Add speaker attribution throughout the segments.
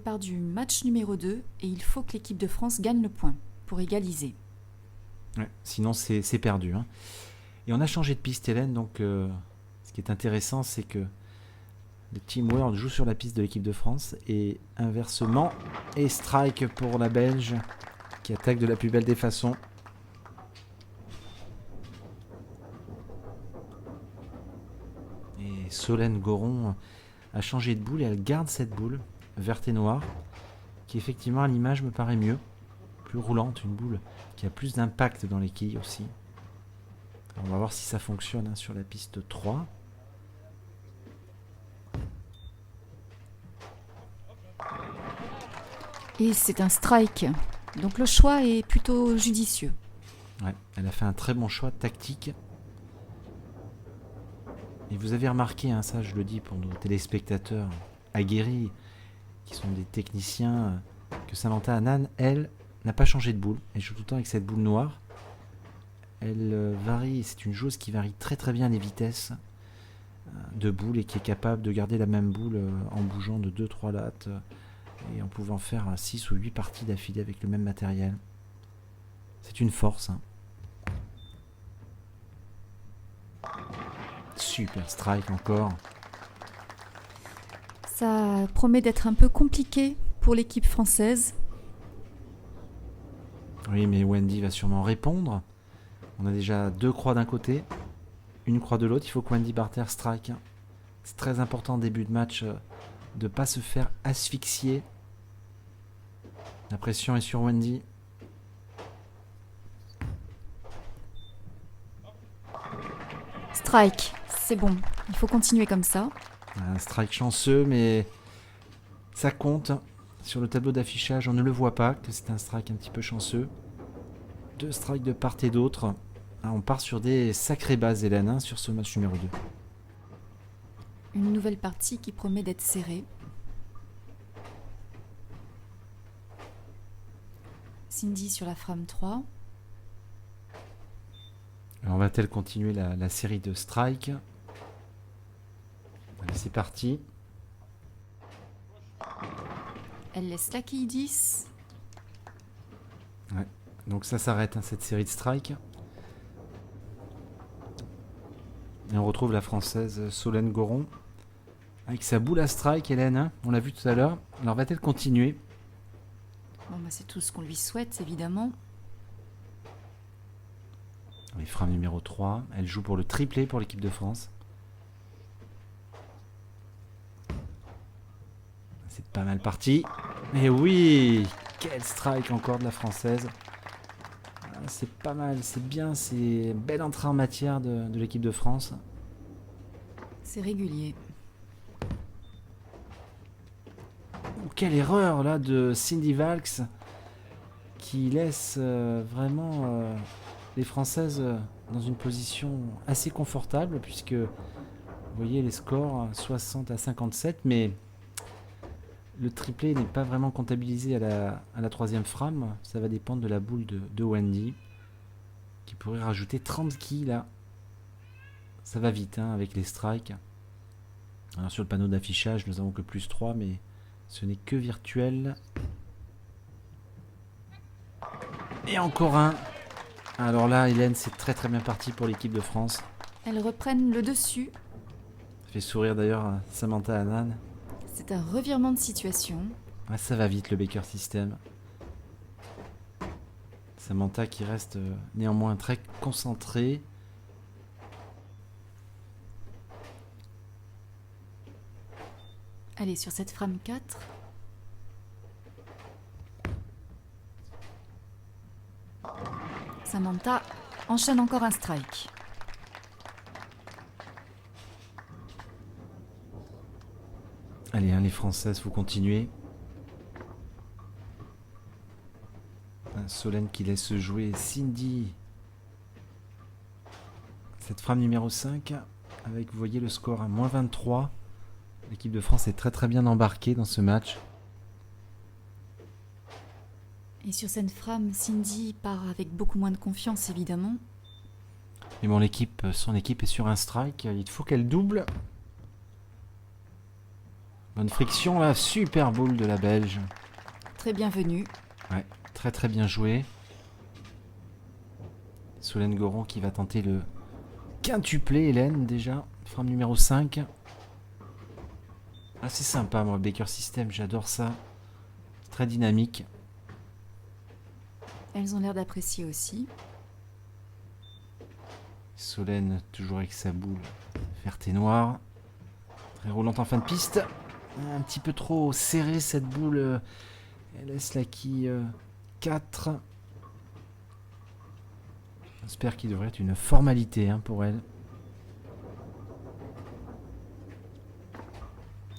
Speaker 1: départ du match numéro 2 et il faut que l'équipe de France gagne le point pour égaliser.
Speaker 2: Ouais, sinon, c'est perdu. Hein. Et on a changé de piste, Hélène. Donc, ce qui est intéressant, c'est que le Team World joue sur la piste de l'équipe de France et inversement. Et strike pour la Belge qui attaque de la plus belle des façons. Et Solène Goron a changé de boule et elle garde cette boule verte et noire qui effectivement à l'image me paraît mieux, plus roulante, une boule qui a plus d'impact dans les quilles aussi. Alors on va voir si ça fonctionne sur la piste 3.
Speaker 1: Et c'est un strike, donc le choix est plutôt judicieux.
Speaker 2: Ouais, elle a fait un très bon choix tactique. Et vous avez remarqué, ça je le dis pour nos téléspectateurs aguerris, qui sont des techniciens, que Samantha Annan, elle, n'a pas changé de boule. Elle joue tout le temps avec cette boule noire. Elle varie, c'est une joueuse qui varie très très bien les vitesses de boule et qui est capable de garder la même boule en bougeant de 2-3 lattes et en pouvant faire 6 ou 8 parties d'affilée avec le même matériel. C'est une force. Super strike encore.
Speaker 1: Ça promet d'être un peu compliqué pour l'équipe française.
Speaker 2: Oui, mais Wendy va sûrement répondre. On a déjà 2 croix d'un côté, une croix de l'autre. Il faut que Wendy Barter strike. C'est très important au début de match de ne pas se faire asphyxier. La pression est sur Wendy.
Speaker 1: Strike, c'est bon. Il faut continuer comme ça.
Speaker 2: Un strike chanceux, mais ça compte. Sur le tableau d'affichage, on ne le voit pas, que c'est un strike un petit peu chanceux. 2 strikes de part et d'autre. On part sur des sacrées bases, Hélène, sur ce match numéro 2.
Speaker 1: Une nouvelle partie qui promet d'être serrée. Cindy sur la frame 3.
Speaker 2: Alors va-t-elle continuer la série de strikes? Allez, c'est parti.
Speaker 1: Elle laisse la quille 10.
Speaker 2: Ouais. Donc ça s'arrête, cette série de strikes. Et on retrouve la française Solène Goron avec sa boule à strike, Hélène. On l'a vu tout à l'heure. Alors va-t-elle continuer?
Speaker 1: Bon, c'est tout ce qu'on lui souhaite, évidemment.
Speaker 2: Les frames numéro 3. Elle joue pour le triplé pour l'équipe de France. C'est pas mal parti. Et oui, quel strike encore de la française. C'est pas mal, c'est bien, c'est belle entrée en matière de l'équipe de France.
Speaker 1: C'est régulier.
Speaker 2: Quelle erreur là de Cindy Valks qui laisse vraiment les Françaises dans une position assez confortable puisque vous voyez les scores 60 à 57, mais le triplé n'est pas vraiment comptabilisé à la troisième frame. Ça va dépendre de la boule de Wendy qui pourrait rajouter 30 quilles là. Ça va vite avec les strikes. Alors sur le panneau d'affichage nous avons que plus 3, mais ce n'est que virtuel. Et encore un. Alors là, Hélène, c'est très très bien parti pour l'équipe de France.
Speaker 1: Elles reprennent le dessus.
Speaker 2: Ça fait sourire d'ailleurs Samantha Annan.
Speaker 1: C'est un revirement de situation.
Speaker 2: Ah, ça va vite le Baker System. Samantha qui reste néanmoins très concentrée.
Speaker 1: Allez, sur cette frame 4. Samantha enchaîne encore un strike.
Speaker 2: Allez, les Françaises, faut continuer. Solène qui laisse jouer Cindy. Cette frame numéro 5, avec, vous voyez, le score à moins 23. L'équipe de France est très très bien embarquée dans ce match.
Speaker 1: Et sur cette frame, Cindy part avec beaucoup moins de confiance, évidemment.
Speaker 2: Mais bon, son équipe est sur un strike. Il faut qu'elle double. Bonne friction là, super boule de la Belge.
Speaker 1: Très bienvenue.
Speaker 2: Ouais, très très bien joué. Solène Goron qui va tenter le quintuplé, Hélène déjà. Frame numéro 5. Ah, c'est sympa, moi, Baker System, j'adore ça. Très dynamique.
Speaker 1: Elles ont l'air d'apprécier aussi.
Speaker 2: Solène, toujours avec sa boule verte et noire. Très roulante en fin de piste. Un petit peu trop serrée cette boule. Elle laisse la quille 4. J'espère qu'il devrait être une formalité pour elle.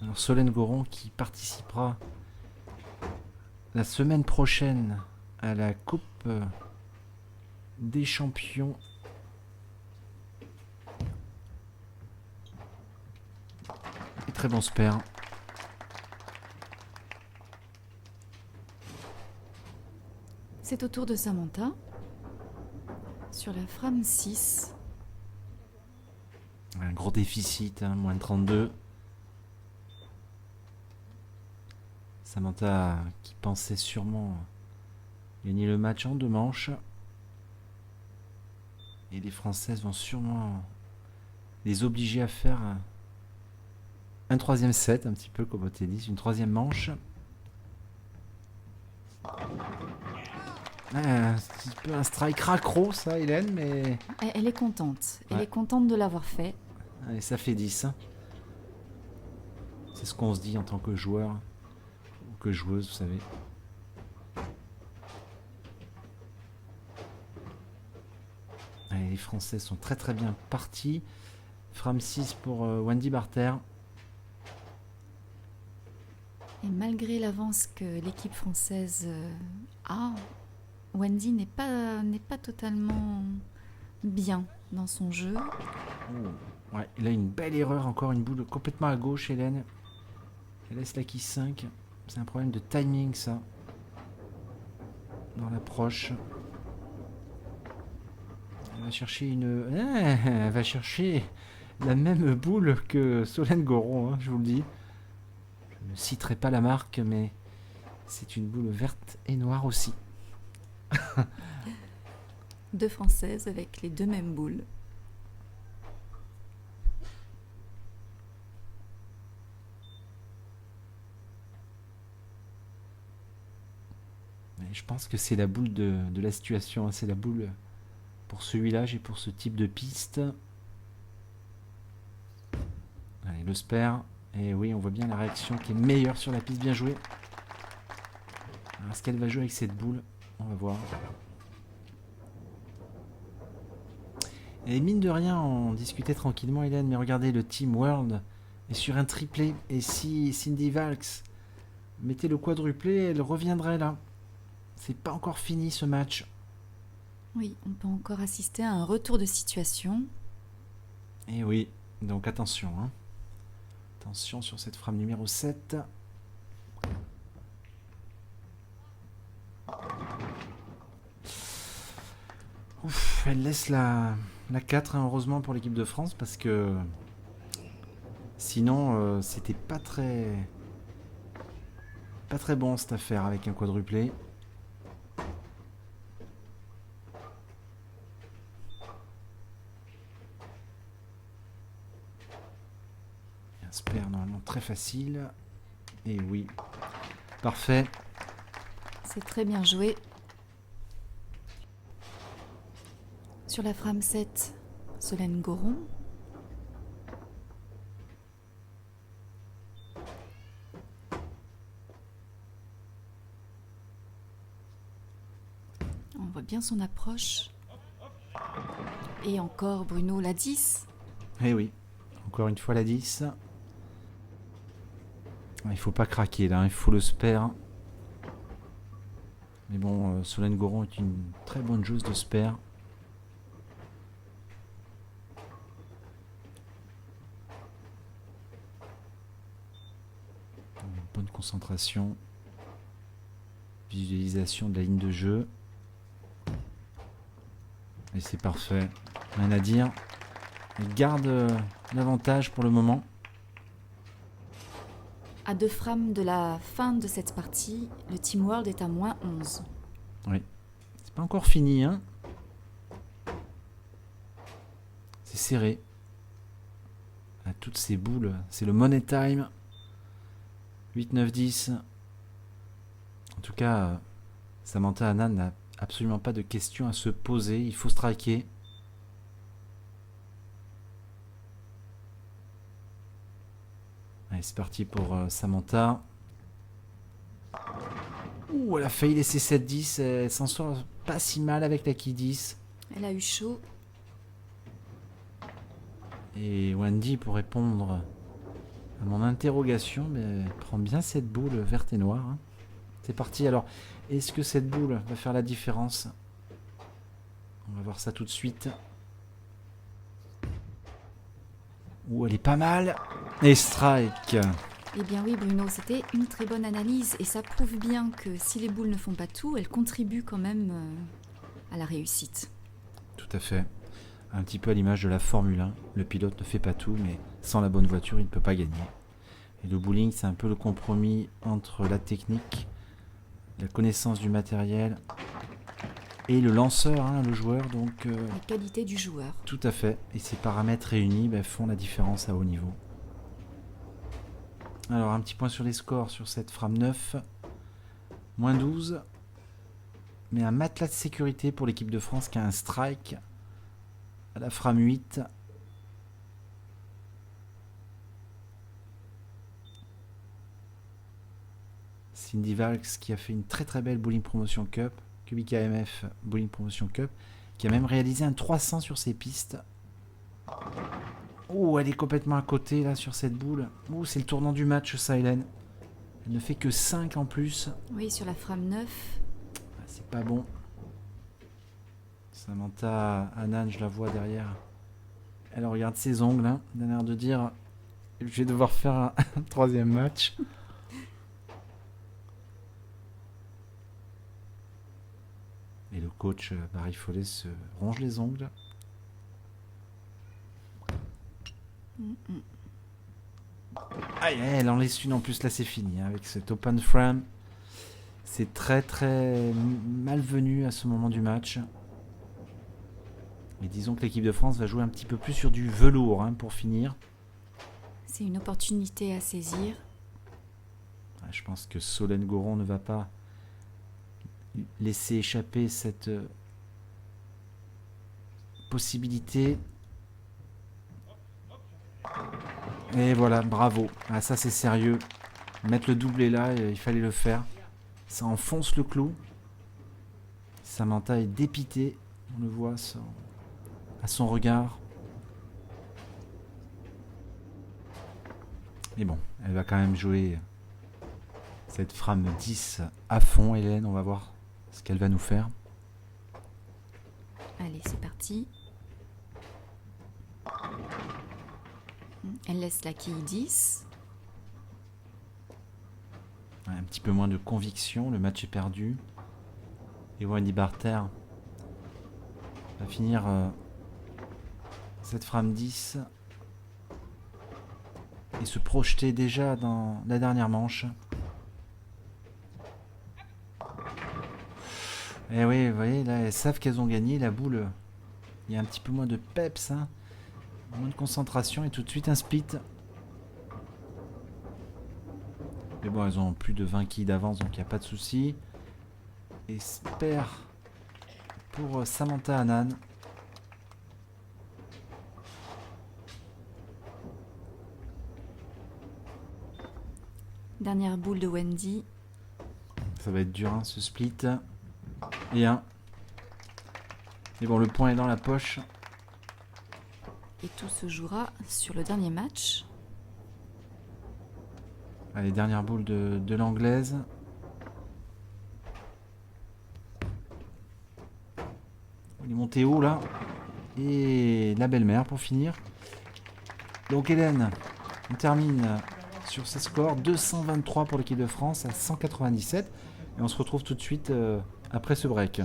Speaker 2: Alors Solène Goron qui participera la semaine prochaine à la Coupe des Champions. Et très bon spare.
Speaker 1: C'est au tour de Samantha. Sur la frame 6.
Speaker 2: Un gros déficit, moins de 32. Samantha qui pensait sûrement gagner le match en 2 manches. Et les Françaises vont sûrement les obliger à faire un 3e set, un petit peu comme au tennis, une 3e manche. Un petit peu un strike raccro ça, Hélène, mais...
Speaker 1: Elle est contente. Elle
Speaker 2: Ouais.
Speaker 1: est contente de l'avoir fait.
Speaker 2: Allez, ça fait 10. C'est ce qu'on se dit en tant que joueur ou que joueuse, vous savez. Allez, les Français sont très très bien partis. Frame 6 pour Wendy Barter.
Speaker 1: Et malgré l'avance que l'équipe française a, Wendy n'est pas totalement bien dans son jeu.
Speaker 2: Oh. Ouais, il a une belle erreur, encore une boule complètement à gauche, Hélène. Elle laisse la quille 5. C'est un problème de timing, ça. Dans l'approche. Elle va chercher elle va chercher la même boule que Solène Goron, je vous le dis. Je ne citerai pas la marque, mais c'est une boule verte et noire aussi.
Speaker 1: 2 Françaises avec les 2 mêmes boules.
Speaker 2: Mais je pense que c'est la boule de la situation. C'est la boule pour ce village et pour ce type de piste. Allez, le spare. Et oui, on voit bien la réaction qui est meilleure sur la piste. Bien joué. Alors, est-ce qu'elle va jouer avec cette boule? On va voir. Et mine de rien, on discutait tranquillement, Hélène, mais regardez, le Team World est sur un triplé. Et si Cindy Valks mettait le quadruplé, elle reviendrait là. C'est pas encore fini ce match.
Speaker 1: Oui, on peut encore assister à un retour de situation.
Speaker 2: Et oui, donc attention. Attention sur cette frame numéro 7. Ouf, elle laisse la 4, heureusement pour l'équipe de France, parce que sinon c'était pas très bon cette affaire avec un quadruplé. Un spare normalement très facile. Et oui, parfait.
Speaker 1: C'est très bien joué. Sur la frame 7, Solène Goron. On voit bien son approche. Et encore Bruno la 10.
Speaker 2: Et oui, encore une fois la 10. Il faut pas craquer là, il faut le spare. Mais bon, Solène Goron est une très bonne joueuse de spare. Bonne concentration. Visualisation de la ligne de jeu. Et c'est parfait. Rien à dire. Elle garde l'avantage pour le moment.
Speaker 1: À 2 frames de la fin de cette partie, le Team World est à moins 11.
Speaker 2: Oui. C'est pas encore fini, hein. C'est serré. À toutes ces boules, c'est le money time. 8, 9, 10. En tout cas, Samantha Anand n'a absolument pas de questions à se poser. Il faut striker. Allez, c'est parti pour Samantha. Ouh, elle a failli laisser 7-10. Elle s'en sort pas si mal avec la qui 10.
Speaker 1: Elle a eu chaud.
Speaker 2: Et Wendy, pour répondre à mon interrogation, mais prend bien cette boule verte et noire. Hein. C'est parti. Alors, est-ce que cette boule va faire la différence? On va voir ça tout de suite. Ouh, elle est pas mal. Et strike.
Speaker 1: Eh bien oui Bruno, c'était une très bonne analyse et ça prouve bien que si les boules ne font pas tout, elles contribuent quand même à la réussite.
Speaker 2: Tout à fait. Un petit peu à l'image de la Formule 1. Le pilote ne fait pas tout, mais sans la bonne voiture, il ne peut pas gagner. Et le bowling, c'est un peu le compromis entre la technique, la connaissance du matériel et le lanceur, hein, le joueur. Donc,
Speaker 1: La qualité du joueur.
Speaker 2: tout à fait. Et ces paramètres réunis font la différence à haut niveau. Alors, un petit point sur les scores sur cette frame 9. Moins 12. Mais un matelas de sécurité pour l'équipe de France qui a un strike à la frame 8. Cindy Valks qui a fait une très très belle Bowling Promotion Cup, QBKMF Bowling Promotion Cup, qui a même réalisé un 300 sur ses pistes. Oh, elle est complètement à côté là sur cette boule. Oh, c'est le tournant du match ça, Hélène. Elle ne fait que 5 en plus.
Speaker 1: Oui, sur la frame 9.
Speaker 2: C'est pas bon. Samantha Anand, je la vois derrière. Elle regarde ses ongles. Hein. Elle a l'air de dire je vais devoir faire un troisième match. Et le coach Barry Follet se ronge les ongles. Aïe, elle en laisse une en plus. Là, c'est fini. Hein, avec cet open frame. C'est très très malvenu à ce moment du match. Mais disons que l'équipe de France va jouer un petit peu plus sur du velours hein, pour finir.
Speaker 1: C'est une opportunité à saisir.
Speaker 2: Je pense que Solène Goron ne va pas laisser échapper cette possibilité. Et voilà, bravo. Ah, ça c'est sérieux. Mettre le doublé là, il fallait le faire. Ça enfonce le clou. Samantha est dépitée. On le voit à son regard. Mais bon, elle va quand même jouer cette frame 10 à fond, Hélène. On va voir ce qu'elle va nous faire.
Speaker 1: Allez, c'est parti. Elle laisse la quille 10.
Speaker 2: Un petit peu moins de conviction, le match est perdu. Et Wendy Barter va finir cette frame 10 et se projeter déjà dans la dernière manche. Et oui, vous voyez, là, elles savent qu'elles ont gagné. La boule, il y a un petit peu moins de peps, hein, moins de concentration et tout de suite un split. Mais bon, elles ont plus de 20 quilles d'avance, donc il n'y a pas de souci. Espère pour Samantha Anand.
Speaker 1: Dernière boule de Wendy.
Speaker 2: Ça va être dur, hein, ce split. Et un. Mais bon, le point est dans la poche.
Speaker 1: Et tout se jouera sur le dernier match.
Speaker 2: Allez, dernière boule de l'anglaise. Il est monté haut là. Et la belle-mère pour finir. Donc Hélène, on termine sur ces scores. 223 pour l'équipe de France à 197. Et on se retrouve tout de suite après ce break.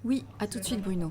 Speaker 1: Oui, à tout de suite Bruno.